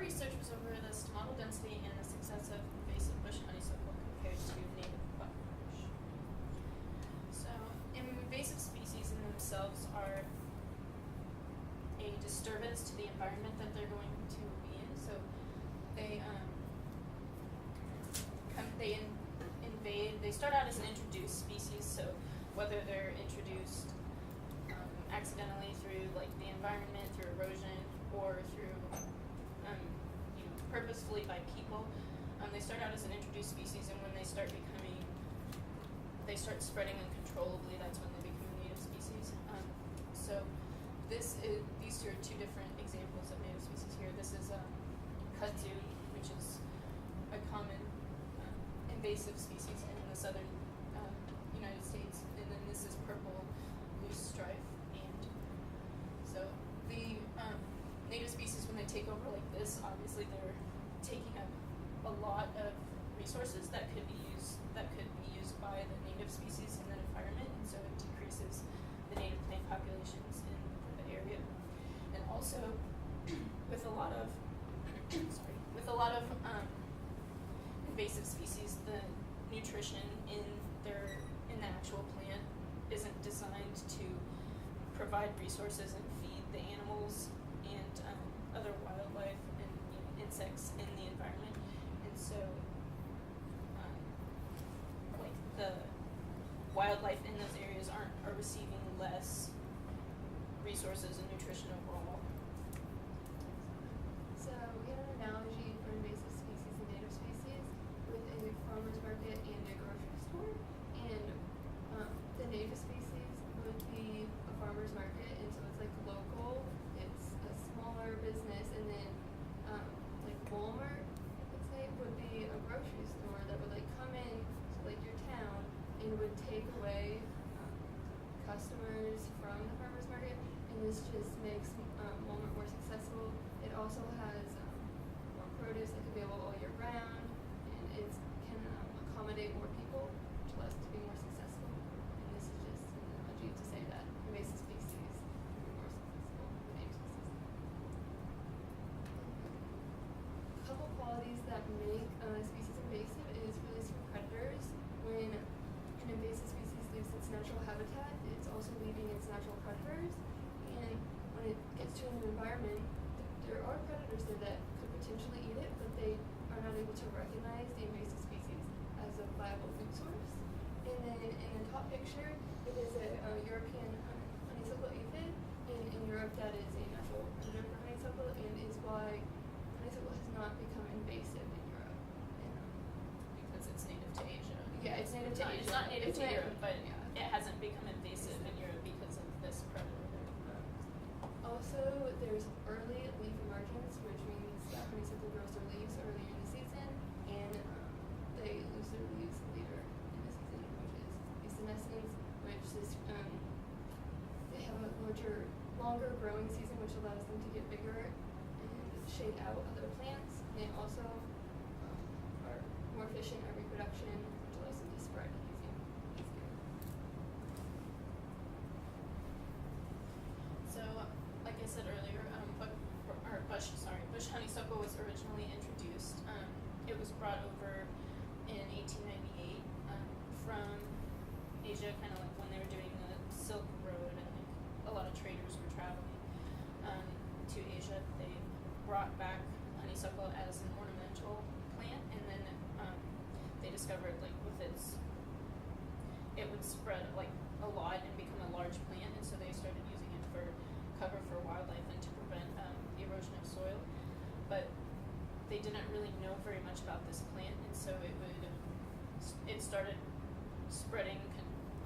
research was over the stomatal density and the success of invasive bush honeysuckle compared to native buckbush. So, invasive species in themselves are a disturbance to the environment that they're going to be in. So, they invade. They start out as an introduced species. So, whether they're introduced accidentally through like the environment, through erosion, or through purposefully by people, they start out as an introduced species, and when they start spreading uncontrollably, that's when they become a native species. So these two are two different examples of native species here. This is kudzu, which is a common invasive species in the southern United States, and then this is purple loosestrife. And so the native species, when they take over like this, obviously they're taking up a lot of resources that could be used by the native species in that environment, and so it decreases the native plant populations in the area. And also, with a lot of invasive species, the nutrition in the actual plant isn't designed to provide resources and feed the animals and other wildlife and insects in the environment, and so the wildlife in those areas are receiving less resources and nutrition overall. So we have an analogy for invasive species and native species with a farmer's market and a grocery store. And the native species would be a farmer's market, and so it's like local, it's a smaller business, and then like Walmart, let's say, would be a grocery store that would like come in to like your town and would take away customers from the farmer's market, and this just makes Walmart more successful. It also has more produce that's available all year round, and it can accommodate more people, which allows it to be more successful. And this is just an analogy to say that invasive species can be more successful than native species. A couple qualities that make species invasive is releasing predators. When an invasive species leaves its natural habitat, it's also leaving its natural predators. And when it gets to a new environment, there are predators there that could potentially eat it, but they are not able to recognize the invasive species as a viable food source. And then in the top picture, it is a European honeysuckle aphid. And in Europe, that is a natural predator for honeysuckle, and is why honeysuckle has not become invasive in Europe. Because it's native to Asia. Yeah, it's native to Asia. It's not native to Europe, but it hasn't become invasive in Europe because of this predator. Also, there's early leaf emergence, which means that honeysuckle grows their leaves earlier in the season, and they lose their leaves later in the season, which is senescence, which is they have a longer growing season, which allows them to get bigger and shade out other plants. And they also are more efficient at reproduction, which allows them to spread easier. So, like I said earlier, bush honeysuckle was originally introduced. It was brought over in 1898 from Asia, kind of like when they were doing the Silk Road, and like a lot of traders were traveling to Asia. They brought back honeysuckle as an ornamental plant, and then they discovered like it would spread like a lot and become a large plant, and so they started using it for cover for wildlife and to prevent the erosion of soil. But they didn't really know very much about this plant, and so it started spreading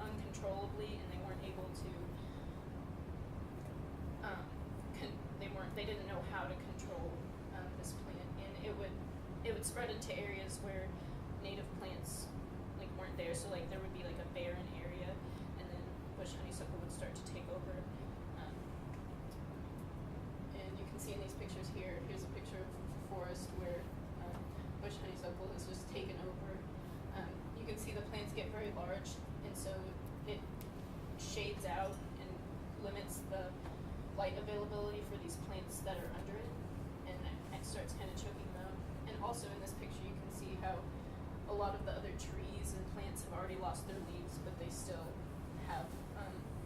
uncontrollably, and they weren't able to they didn't know how to control this plant, and it would spread into areas where native plants like weren't there. So like there would be like a barren area, and then bush honeysuckle would start to take over. And you can see in these pictures here, here's a picture of a forest where bush honeysuckle has just taken over. You can see the plants get very large, and so it shades out and limits the light availability for these plants that are under it, and it starts kind of also in this picture you can see how a lot of the other trees and plants have already lost their leaves, but they still have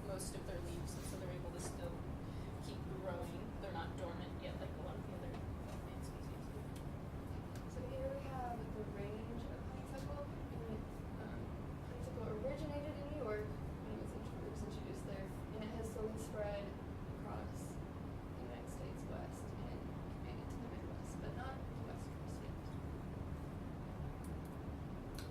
most of their leaves, and so they're able to still keep growing. They're not dormant yet like a lot of the other plant species do. So here we have the range of honeysuckle, and honeysuckle originated in New York when it was introduced there, and it has slowly spread across the United States west and into the Midwest, but not the West Coast yet.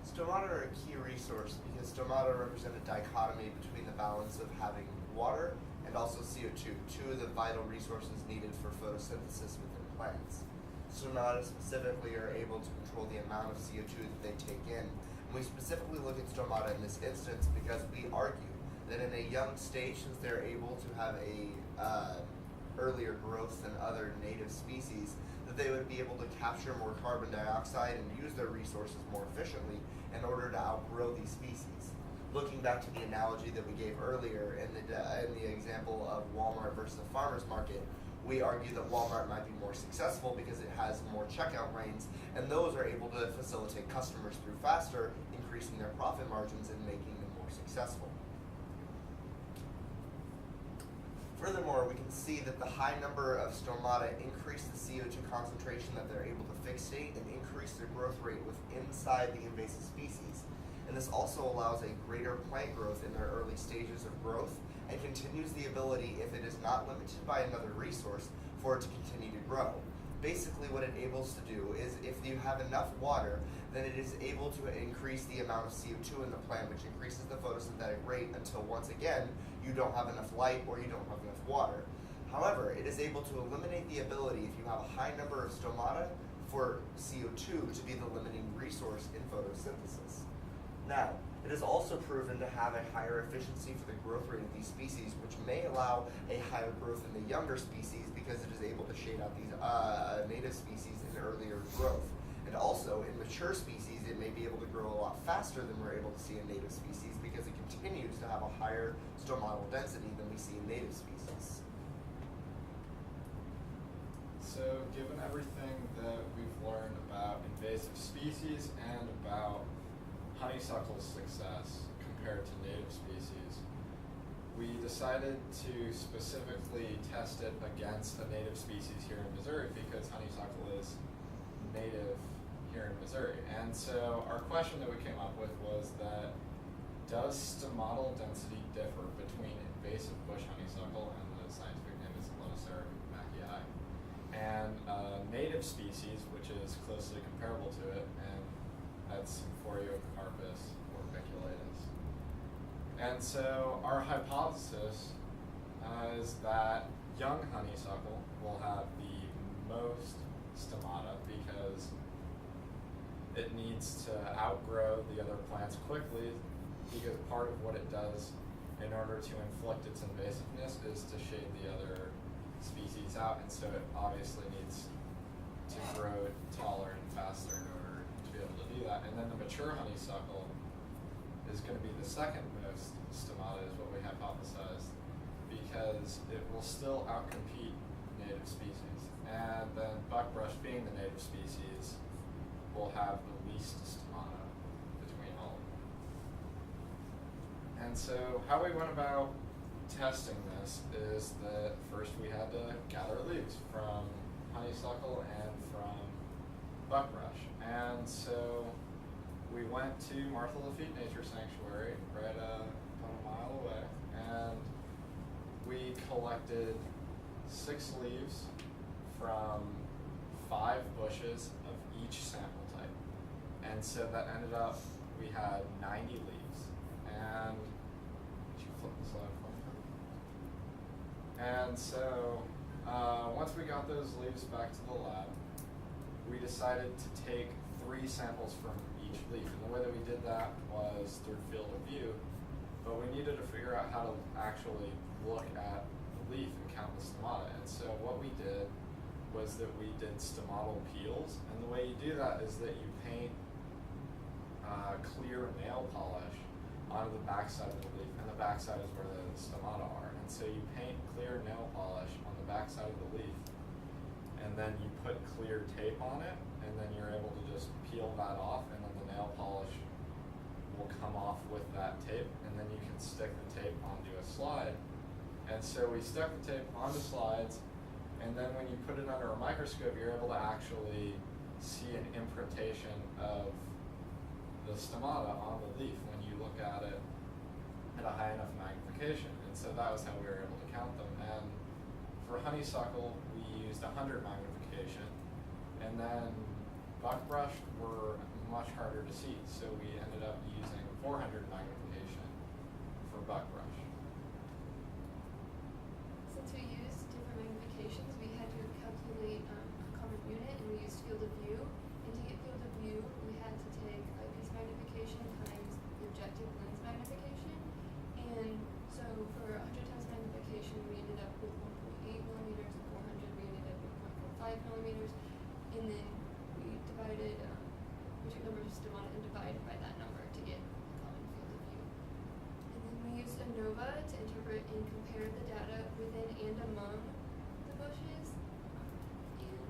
Stomata are a key resource because stomata represent a dichotomy between the balance of having water and also CO2, two of the vital resources needed for photosynthesis within plants. Stomata specifically are able to control the amount of CO2 that they take in. And we specifically look at stomata in this instance because we argue that in a young stage, since they're able to have a earlier growth than other native species, that they would be able to capture more carbon dioxide and use their resources more efficiently in order to outgrow these species. Looking back to the analogy that we gave earlier in the example of Walmart versus a farmer's market, we argue that Walmart might be more successful because it has more checkout lanes, and those are able to facilitate customers through faster, increasing their profit margins and making them more successful. Furthermore, we can see that the high number of stomata increase the CO2 concentration that they're able to fixate and increase their growth rate inside the invasive species. And this also allows a greater plant growth in their early stages of growth and continues the ability, if it is not limited by another resource, for it to continue to grow. Basically what it enables to do is if you have enough water, then it is able to increase the amount of CO2 in the plant, which increases the photosynthetic rate until once again, you don't have enough light or you don't have enough water. However, it is able to eliminate the ability, if you have a high number of stomata, for CO2 to be the limiting resource in photosynthesis. Now, it is also proven to have a higher efficiency for the growth rate of these species, which may allow a higher growth in the younger species because it is able to shade out these native species in earlier growth. And also, in mature species, it may be able to grow a lot faster than we're able to see in native species because it continues to have a higher stomatal density than we see in native species. So, given everything that we've learned about invasive species and about honeysuckle's success compared to native species, we decided to specifically test it against a native species here in Missouri because honeysuckle is native here in Missouri. And so our question that we came up with was that does stomatal density differ between invasive bush honeysuckle, and the scientific name is Lonicera mackiae, and native species, which is closely comparable to it, and that's Symphoreocarpus orbiculatus. And so our hypothesis is that young honeysuckle will have the most stomata because it needs to outgrow the other plants quickly, because part of what it does in order to inflict its invasiveness is to shade the other species out, and so it obviously needs to grow taller and faster in order to be able to do that. And then the mature honeysuckle is going to be the second most stomata, is what we hypothesized, because it will still outcompete native species. And then buckbrush, being the native species, will have the least stomata between all of them. And so how we went about testing this is that first we had to gather leaves from honeysuckle and from buckbrush. And so we went to Martha Lafitte Nature Sanctuary, right about a mile away, and we collected 6 leaves from 5 bushes of each sample type. And so that ended up, we had 90 leaves. And, did you flip the slide for me? And so, once we got those leaves back to the lab, we decided to take 3 samples from each leaf. And the way that we did that was through field of view, but we needed to figure out how to actually look at the leaf and count the stomata. And so what we did was that we did stomatal peels, and the way you do that is that you paint clear nail polish onto the backside of the leaf, and the backside is where the stomata are. And so you paint clear nail polish on the backside of the leaf, and then you put clear tape on it, and then you're able just peel that off, and then the nail polish will come off with that tape, and then you can stick the tape onto a slide. And so we stuck the tape onto slides, and then when you put it under a microscope, you're able to actually see an imprintation of the stomata on the leaf when you look at it at a high enough magnification. And so that was how we were able to count them. And for honeysuckle, we used 100 magnification, and then buckbrush were much harder to see, so we ended up using 400 magnification for buckbrush. Since we used different magnifications, we had to calculate a common unit, and we used field of view. And to get field of view, we had to take eyepiece magnification times the objective lens magnification. And so for 100 times magnification, we ended up with 1.8 millimeters, and 400 we ended up with 1.5 millimeters. And then we divided, we took numbers of stomata and divided by that number to get a common field of view. And then we used ANOVA to interpret and compare the data within and among the bushes. And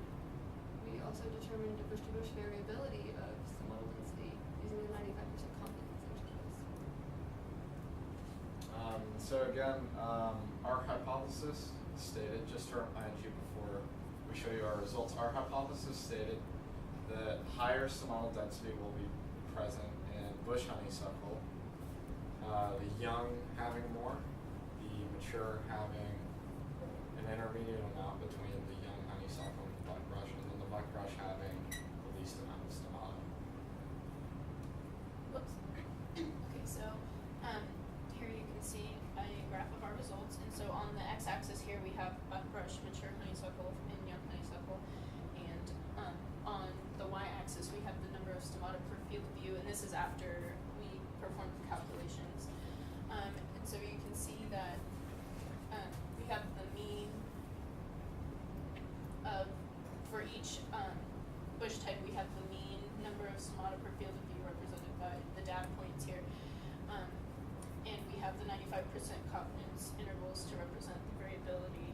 we also determined the bush-to-bush variability of stomatal density using the 95% confidence intervals. So again, our hypothesis stated, just to remind you before we show you our results, our hypothesis stated that higher stomatal density will be present in bush honeysuckle, the young having more, the mature having an intermediate amount between the young honeysuckle and the buckbrush, and then the buckbrush having the least amount of stomata. Whoops. Okay, so here you can see a graph of our results. And so on the x-axis here we have buckbrush, mature honeysuckle, and young honeysuckle. And on the y-axis we have the number of stomata per field of view, and this is after we performed the calculations. And so you can see that we have the mean of, for each bush type, we have the mean number of stomata per field of view represented by the data points here. And we have the 95% confidence intervals to represent the variability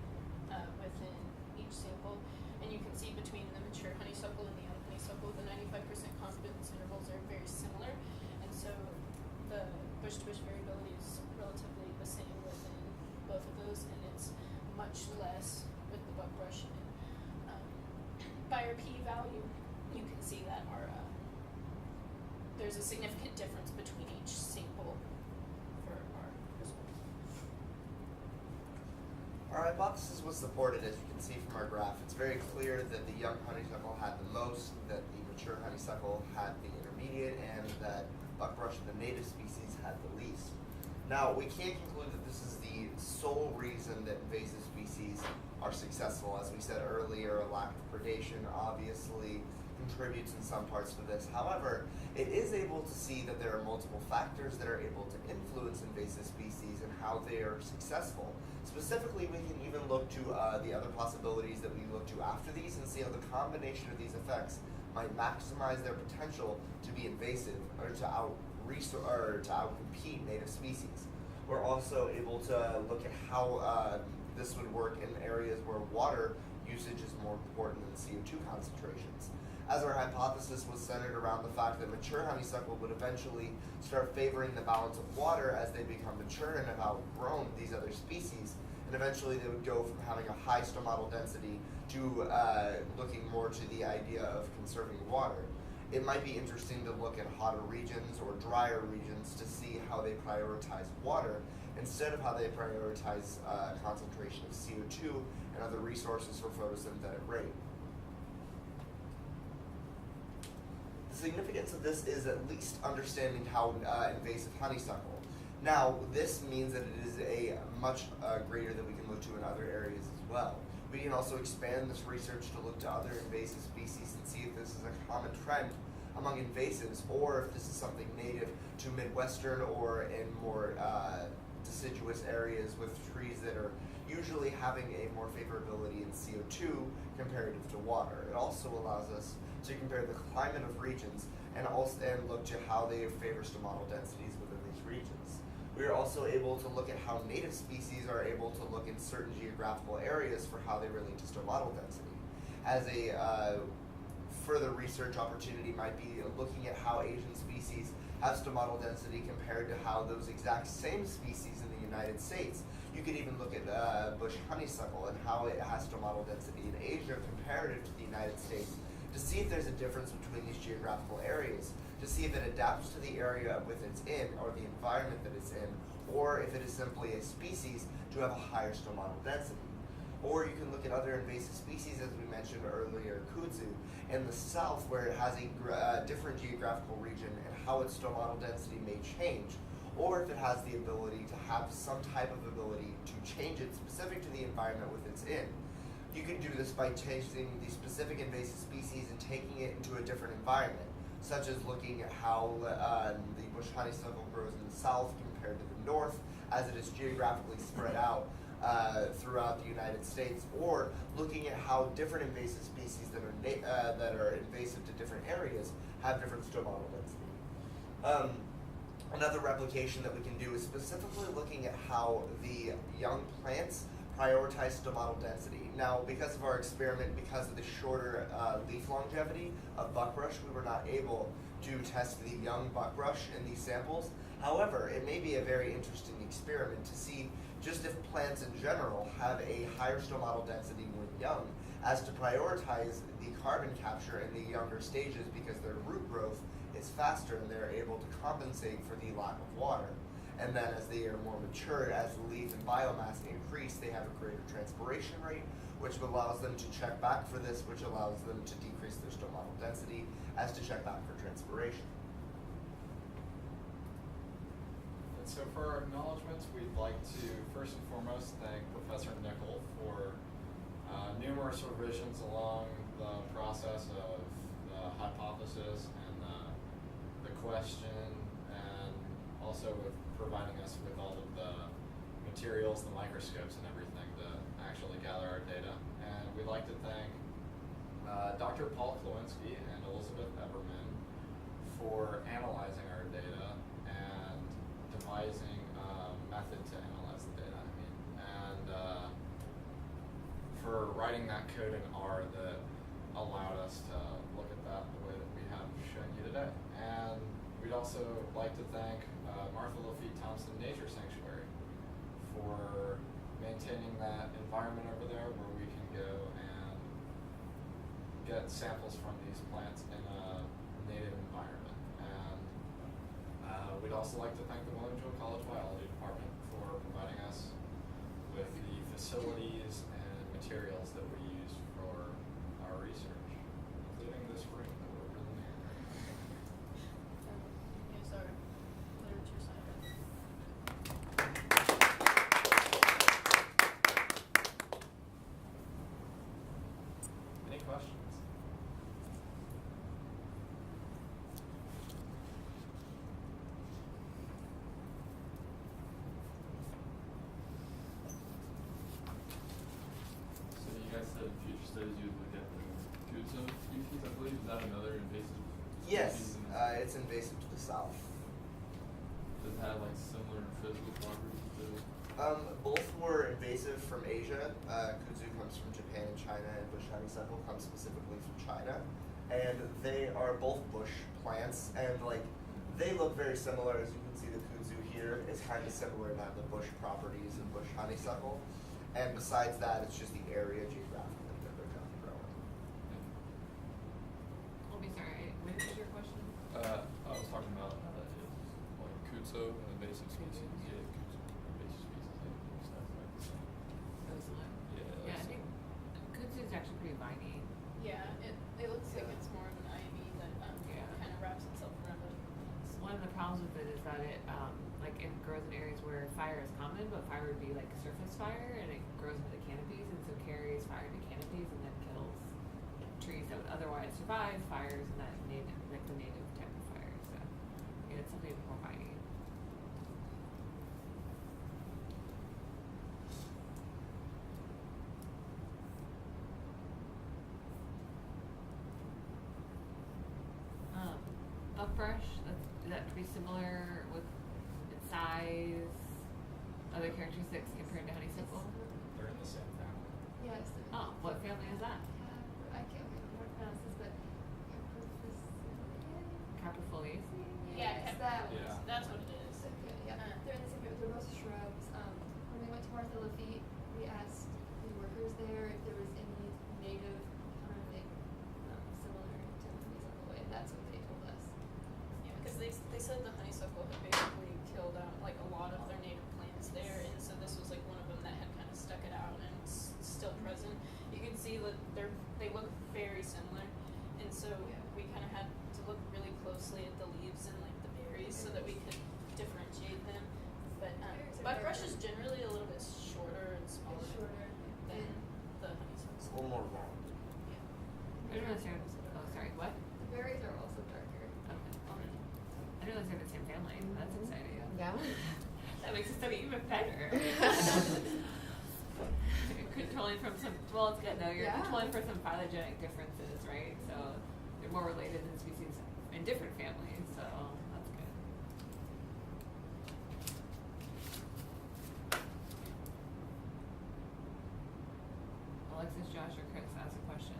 within each sample. And you can see between the mature honeysuckle and the young honeysuckle, the 95% confidence intervals are very similar. And so the bush-to-bush variability is relatively the same within both of those, and it's much less with the buckbrush. And by our p-value, you can see that our there's a significant difference between each sample for our results. Our hypothesis was supported, as you can see from our graph. It's very clear that the young honeysuckle had the most, that the mature honeysuckle had the intermediate, and that buckbrush, the native species, had the least. Now, we can't conclude that this is the sole reason that invasive species are successful. As we said earlier, a lack of predation obviously contributes in some parts to this. However, it is able to see that there are multiple factors that are able to influence invasive species and how they are successful. Specifically, we can even look to the other possibilities that we look to after these and see how the combination of these effects might maximize their potential to be invasive or to outcompete native species. We're also able to look at how this would work in areas where water usage is more important than CO2 concentrations. As our hypothesis was centered around the fact that mature honeysuckle would eventually start favoring the balance of water as they become mature and have outgrown these other species, and eventually they would go from having a high stomatal density to looking more to the idea of conserving water. It might be interesting to look at hotter regions or drier regions to see how they prioritize water instead of how they prioritize concentration of CO2 and other resources for photosynthetic rate. The significance of this is at least understanding how invasive honeysuckle. Now, this means that it is a much greater that we can look to in other areas as well. We can also expand this research to look to other invasive species and see if this is a common trend among invasives, or if this is something native to Midwestern or in more deciduous areas with trees that are usually having a more favorability in CO2 comparative to water. It also allows us to compare the climate of regions and look to how they favor stomatal densities within these regions. We are also able to look at how native species are able to look in certain geographical areas for how they relate to stomatal density. As a further research opportunity might be looking at how Asian species have stomatal density compared to how those exact same species in the United States. You could even look at bush honeysuckle and how it has stomatal density in Asia comparative to the United States to see if there's a difference between these geographical areas, to see if it adapts to the area with it's in or the environment that it's in, or if it is simply a species to have a higher stomatal density. Or you can look at other invasive species, as we mentioned earlier, kudzu, in the south where it has a different geographical region and how its stomatal density may change, or if it has the ability to have some type of ability to change it specific to the environment with it's in. You can do this by taking the specific invasive species and taking it into a different environment, such as looking at how the bush honeysuckle grows in the south compared to the north, as it is geographically spread out throughout the United States, or looking at how different invasive species that are invasive to different areas have different stomatal density. Another replication that we can do is specifically looking at how the young plants prioritize stomatal density. Now, because of our experiment, because of the shorter leaf longevity of buckbrush, we were not able to test the young buckbrush in these samples. However, it may be a very interesting experiment to see just if plants in general have a higher stomatal density when young, as to prioritize the carbon capture in the younger stages because their root growth is faster and they're able to compensate for the lack of water. And then as they are more mature, as the leaf and biomass increase, they have a greater transpiration rate, which allows them to check back for this, which allows them to decrease their stomatal density as to check back for transpiration. And so for our acknowledgements, we'd like to first and foremost thank Professor Nickel for numerous revisions along the process of the hypothesis and the question, and also with providing us with all of the materials, the microscopes and everything to actually gather our data. And we'd like to thank Dr. Paul Klowinski and Elizabeth Eberman for analyzing our data and devising a method to analyze the data, and for writing that code in R that allowed us to look at that the way that we have shown you today. And we'd also like to thank Martha Lafitte Thompson Nature Sanctuary for maintaining that environment over there where we can go and get samples from these plants in a native environment. And we'd also like to thank the Williamsville College Biology Department for providing us with the facilities and materials that we use for our research, including this room that we're really near. Here's our literature center. Any questions? So you guys said in future studies you would look at the kudzu species, I believe. Is that another invasive Yes, species? it's invasive to the south. Does it have like similar physical properties to? Both were invasive from Asia. Kudzu comes from Japan and China, and bush honeysuckle comes specifically from China. And they are both bush plants, and like they look very similar. As you can see, the kudzu here is kind of similar to the bush properties of bush honeysuckle. And besides that, it's just the area geographically that they're going to be growing. I'll be sorry, what was your question? I was talking about like kudzu, an invasive species. Yeah, kudzu, invasive species. Yeah, stuff like the same. Those one? Yeah, Yeah, I think kudzu is actually pretty viney. Yeah, it looks like it's more of an ivy that Yeah. kind of wraps itself around it. So one of the problems with it is that it it grows in areas where fire is common, but fire would be like surface fire, and it grows into the canopies, and so carries fire to canopies, and then kills trees that would otherwise survive fires and that native, like the native type of fire. So yeah, it's something more viney. Buckbrush, is that pretty similar with its size, other characteristics compared to honeysuckle? They're in the same family. Yes. Oh, what family is that? I can't remember how to pronounce this, but that one. Yeah. That's what it is. Okay, yeah. They're in the same family. They're both shrubs. When we went to Martha Lafitte, we asked the workers there if there was any native kind of thing similar to honeysuckle, and that's what they told us. Yeah, because they said the honeysuckle had basically killed out like a lot of their native plants there, and so this was like one of them that had kind of stuck it out and it's still present. You can see that they look very similar, and so we kind of had to look really closely at the leaves and like the berries so that we could differentiate them. But buckbrush is generally a little bit shorter and smaller It's shorter. than And the It's a honeysuckle. little more long. I don't understand. Oh, sorry. What? the berries are also darker. Okay. I didn't realize they're the same family. That's exciting. Yeah. That makes the study even better. Controlling from some. Well, it's good though. You're Yeah. controlling for some phylogenetic differences, right? So they're more related than species in different families. So that's good. Alexis, Josh, or Chris, ask a question.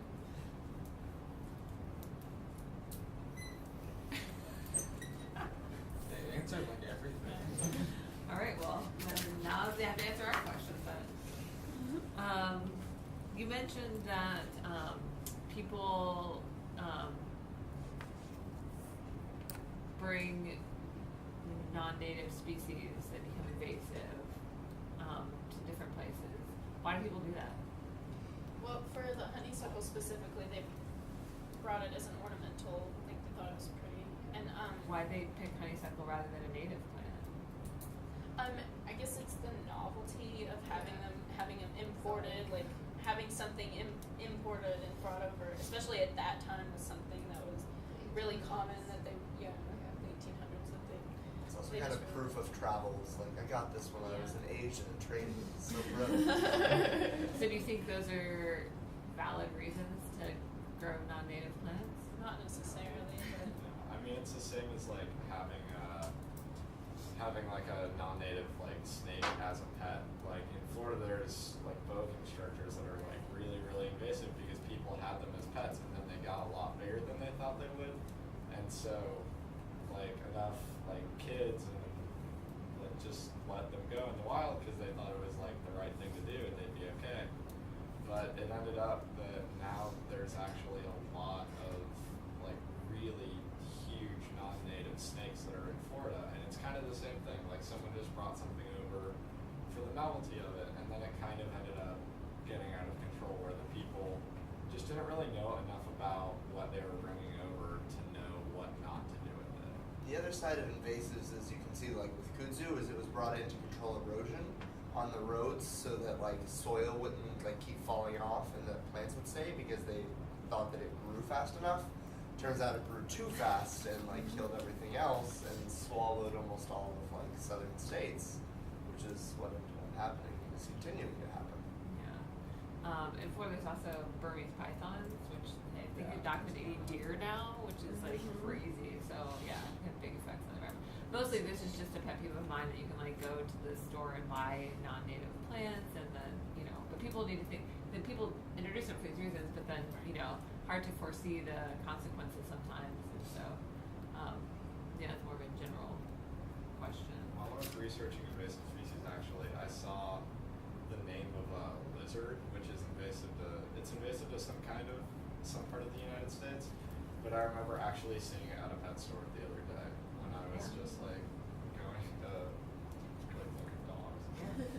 They answered like everything. All right. Well, then now they have to answer our questions then. You mentioned that people bring non-native species that become invasive to different places. Why do people do that? Well, for the honeysuckle specifically, they brought it as an ornamental. Like they thought it was pretty, and Why they pick honeysuckle rather than a native plant? I guess it's the novelty of having them imported, like having something imported and brought over, especially at that time, was something that was really common. That they, the 1800s, that they. It's also they kind just of really- proof of travels. Like I got this when I was in Asia and trading with Silk Road. So do you think those are valid reasons to grow non-native plants? Not necessarily, but I mean, it's the same as like having like a non-native like snake as a pet. Like in Florida, there's like boa constrictors that are like really, really invasive because people had them as pets, and then they got a lot bigger than they thought they would, and so like enough like kids and like just let them go in the wild because they thought it was like the right thing to do and they'd be okay. But it ended up that now there's actually a lot of like really huge non-native snakes that are in Florida, and it's kind of the same thing. Like someone just brought something over for the novelty of it, and then it kind of ended up getting out of control where the people just didn't really know enough about what they were bringing over to know what not to do with it. The other side of invasives, as you can see, like with kudzu, is it was brought in to control erosion on the roads so that like soil wouldn't like keep falling off and the plants would stay because they thought that it grew fast enough. Turns out it grew too fast and like killed everything else and swallowed almost all of like southern states, which is what ended up happening and is continuing to happen. Yeah. And Florida, there's also Burmese pythons, which I think Yeah. are documented eating deer now, which is like crazy. So yeah, have big effects on the environment. Mostly this is just a pet peeve of mine that you can like go to the store and buy non-native plants, and then but people need to think that people introduce them for these reasons, but then hard to foresee the consequences sometimes. And so it's more of a general question. While I was researching invasive species, actually, I saw the name of a lizard, which is invasive to some part of the United States. But I remember actually seeing it at a pet store the other day when I was just like going to like look at dogs.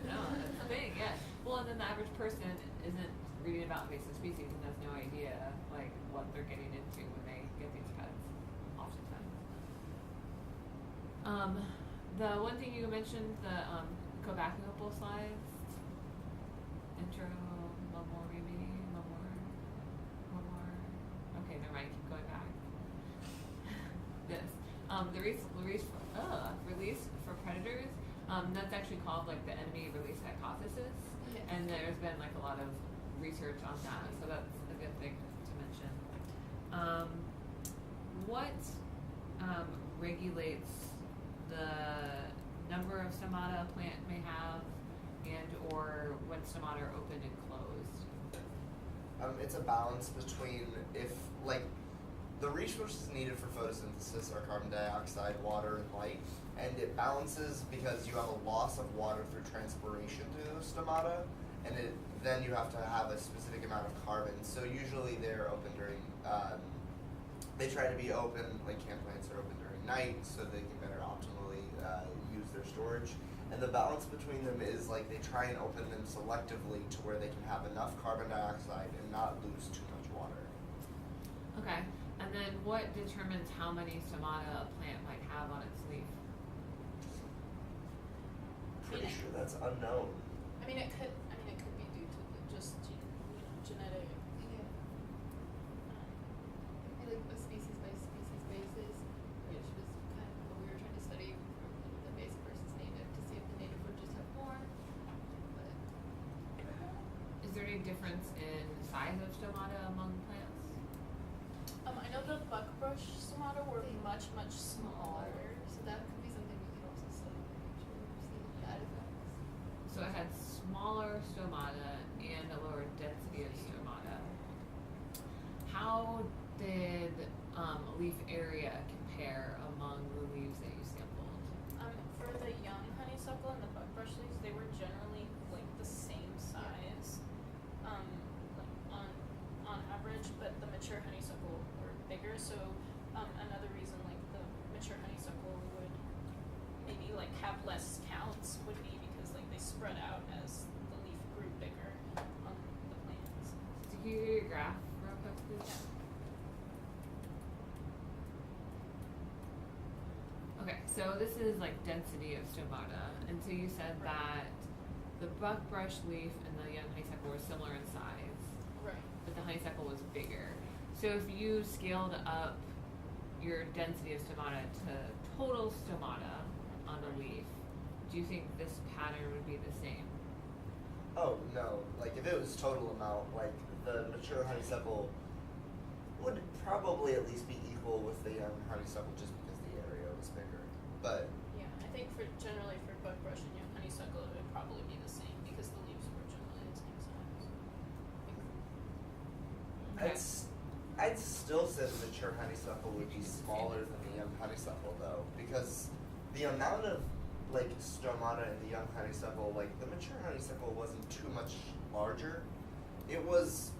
No, that's the thing, yeah. Well, and then the average person isn't reading about invasive species and has no idea like what they're getting into when they get these pets, oftentimes. The one thing you mentioned, go back a couple slides. Intro, more maybe, more. Okay, never mind. Keep going back. This, the release for predators. That's actually called like the enemy release hypothesis, and there's been like a lot of research on that, so that's a good thing to mention. What regulates the number of stomata a plant may have, and or when stomata are open and closed? It's a balance between if like the resources needed for photosynthesis are carbon dioxide, water, and light, and it balances because you have a loss of water through transpiration to the stomata, and then you have to have a specific amount of carbon. So usually they're open during, they try to be open, like canned plants are open during night so they can better optimally use their storage. And the balance between them is like they try and open them selectively to where they can have enough carbon dioxide and not lose too much water. Okay. And then what determines how many stomata a plant might have on its leaf? Pretty sure that's unknown. I mean, it could be due to just genetic. Yeah. It'd be like a species by species basis, which was kind of what we were trying to study from the invasive versus native to see if the native would just have more. But Is there any difference in size of stomata among plants? I know the buckbrush stomata were much smaller. so that could be something we could also study in the future, see that effects. So it had smaller stomata and a lower density of stomata. How did leaf area compare among the leaves that you sampled? For the young honeysuckle and the buckbrush leaves, they were generally like the same size, like on average. But the mature honeysuckle were bigger. So another reason like the mature honeysuckle would maybe like have less counts would be because like they spread out as the leaf grew bigger on the plants. So can you do your graph real quick, please? Yeah. Okay, so this is like density of stomata, and so you said Right. that the buckbrush leaf and the young honeysuckle were similar in size, Right. but the honeysuckle was bigger. So if you scaled up your density of stomata to total stomata on a leaf, do you think this pattern would be the same? Oh no, like if it was total amount, like the mature honeysuckle would probably at least be equal with the young honeysuckle just because the area was bigger. But Yeah, I think generally for buckbrush and young honeysuckle, it would probably be the same because the leaves were generally the same size. Okay. I'd still say the mature honeysuckle would be smaller than the young honeysuckle though, because the amount of like stomata in the young honeysuckle, like the mature honeysuckle wasn't too much larger. It was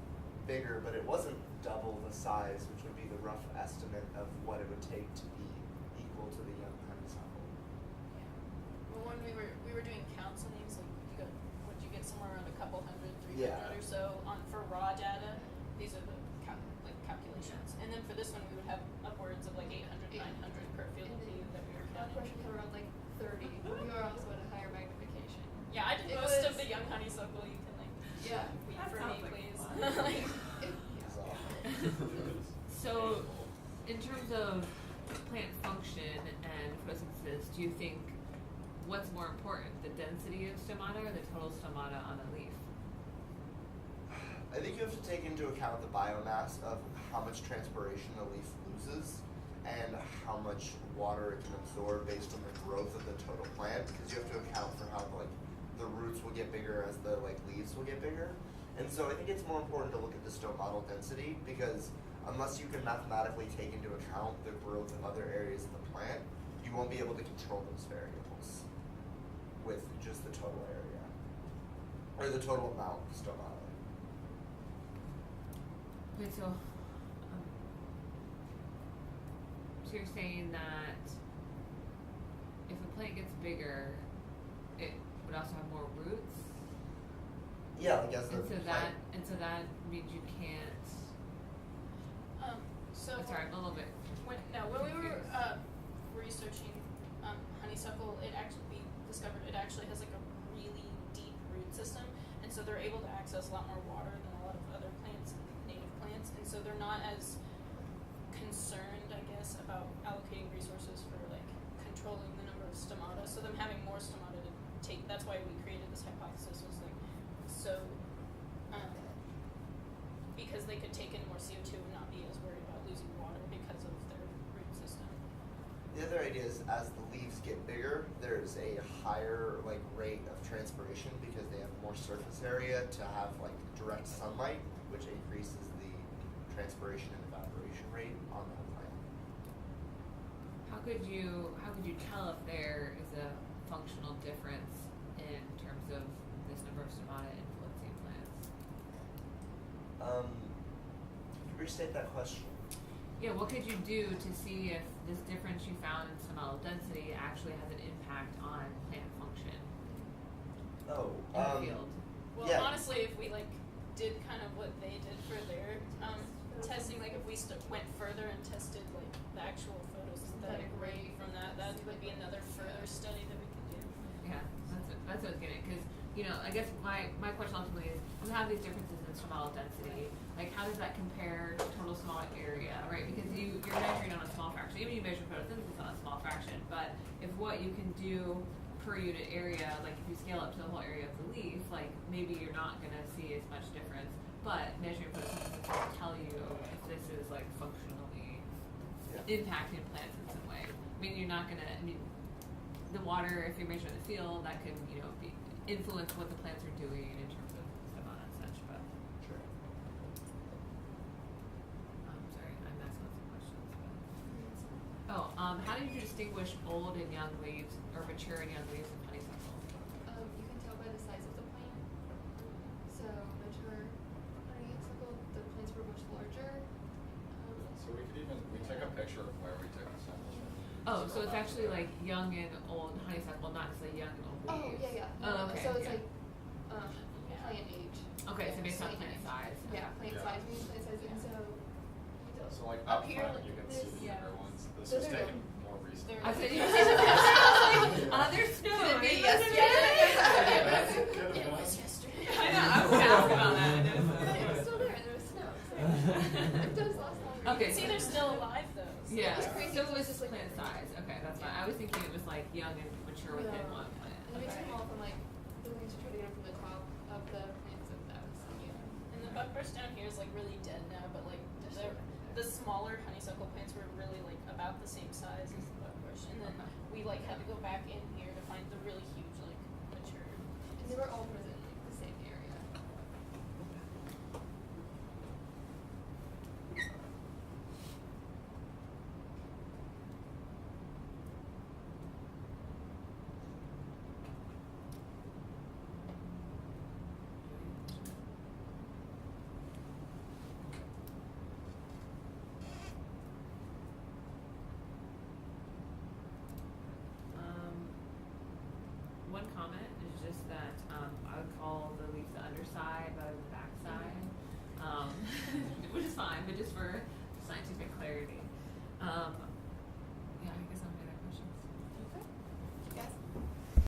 bigger, but it wasn't double the size, which would be the rough estimate of what it would take to be equal to the young honeysuckle. Yeah. Well, when we were doing counts on these, like would you get somewhere around a couple hundred, 300 Yeah. or so for raw data? These are the calculations, and then for this one we would have upwards of like 800, 900 per field And then feet that we were our counting. question came around like 30, but we are also at a higher magnification. Yeah, I did It most of was- the young honeysuckle. You can like Yeah. tweet That for me, sounds like please. fun. Like, It's awful. So, in terms of plant function and photosynthesis, do you think what's more important, the density of stomata or the total stomata on a leaf? I think you have to take into account the biomass of how much transpiration a leaf loses and how much water it can absorb based on the growth of the total plant, because you have to account for how like the roots will get bigger as the like leaves will get bigger. And so I think it's more important to look at the stomatal density, because unless you can mathematically take into account the growth of other areas of the plant, you won't be able to control those variables with just the total area or the total amount of stomata. Okay, so you're saying that if a plant gets bigger, it would also have more roots? Yeah, like as the plant. And so that means you can't. so I'm sorry, I'm a little bit. when we were confused. researching honeysuckle, we discovered it actually has like a really deep root system, and so they're able to access a lot more water than a lot of other plants, native plants, and so they're not as concerned, I guess, about allocating resources for like controlling the number of stomata. So them having more stomata to take, that's why we created this hypothesis, was like so because they could take in more CO2 and not be as worried about losing water because of their root system. The other idea is as the leaves get bigger, there's a higher like rate of transpiration because they have more surface area to have like direct sunlight, which increases the transpiration and evaporation rate on that plant. could you tell if there is a functional difference in terms of this number of stomata influencing plants? Could you restate that question? Yeah, what could you do to see if this difference you found in stomatal density actually has an impact on plant function Oh, in the field? Well, Yeah. honestly, if we like did kind of what they did for their testing, like if we went further and tested like the actual photosynthetic rate from that would be another further study that we could do. Yeah, that's what I was getting. Because I guess my question ultimately is, you have these differences in stomatal density. Like, how does that compare to total small area, right? Because you're measuring on a small fraction. Even you measure photosynthesis on a small fraction, but if what you can do per unit area, like if you scale up to the whole area of the leaf, like maybe you're not going to see as much difference. But measuring photosynthesis will tell you if this is like functionally impacting plants in some way. I mean, you're not going to. I mean, the water, if you're measuring the field, that can influence what the plants are doing in terms of stomata and such. But Sure. I'm sorry, I'm asking lots of questions. But. How do you distinguish old and young leaves or mature and young leaves of honeysuckle? You can tell by the size of the plant. So mature honeysuckle, the plants were much larger. So we took a picture of where we took the samples from. Oh, so it's actually like young and old honeysuckle, not necessarily young and old Oh, leaves. yeah. Oh, okay. So it's yeah. like plant age. Okay, so based on plant size. Yeah, plant Yeah. size means plant size, and so. So like Up up here, front, you can see the yeah. younger ones. This Those was are taken young. more recently. I said, you see the picture? I was like, there's snow. Could it be right? yesterday? It It was yesterday. I know, I was asking about that. I But noticed it was that. still there, and there was snow. So it does last longer. Okay, See, they're still alive though. So Yeah, It's crazy, so it so was it's just just like- plant size. Okay, that's fine. I was thinking it was like young and mature within No. one plant. And we Okay. took them all from like the leaves try to get them from the top of the plants of that was And the buckbrush down here is like really dead now, but like the smaller honeysuckle plants were really like about the same size as the buckbrush, and then Okay. we like had to go back in here to find the really huge like mature. and they were all from